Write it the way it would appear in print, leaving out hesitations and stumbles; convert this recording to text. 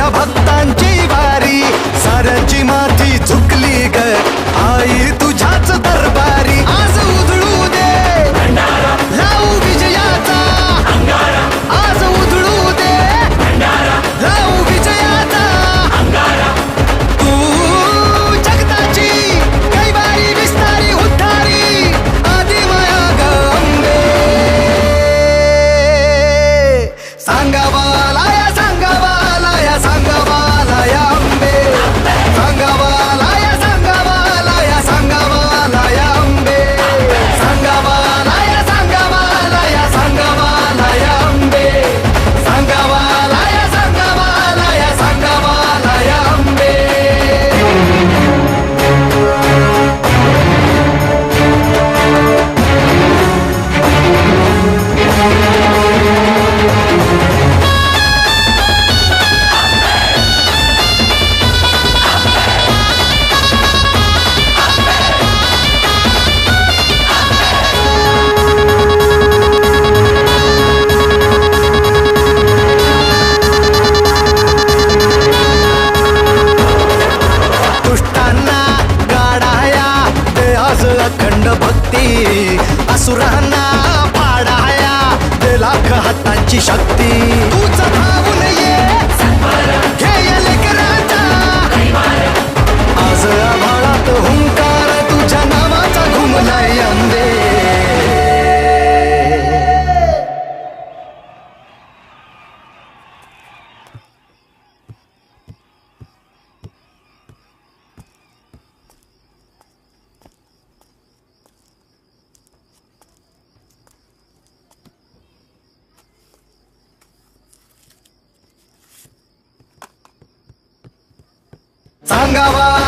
तुझ्या भक्तांची वारी साऱ्यांची माथी झुकली ग आई तुझ्याच दरबारी आज उधळू दे लावू विजयाचा आज उधळू दे लावू विजयाचा तू जगताची कैवारी विस्तारी उद्धारी आदि माया ग अंबे सांगावाला या सांगावाला या सांगावाला या अंबे सांगावाला या सांगावाला या सांगावाला या अंबे सांगावाला या सांगावाला या सांगावाला या अंबे सांगावाला या सांगावाला या सांगावाला या अंबे दुष्टांना गाडाया दे आज अखंड भक्ती असुरांना पाडाया दे लाख हातांची शक्ती तूच धावून ये घे लेकराचा आज आभाळात हुंकार तुझ्या नावाचा घुमलाय अंबे सांगावा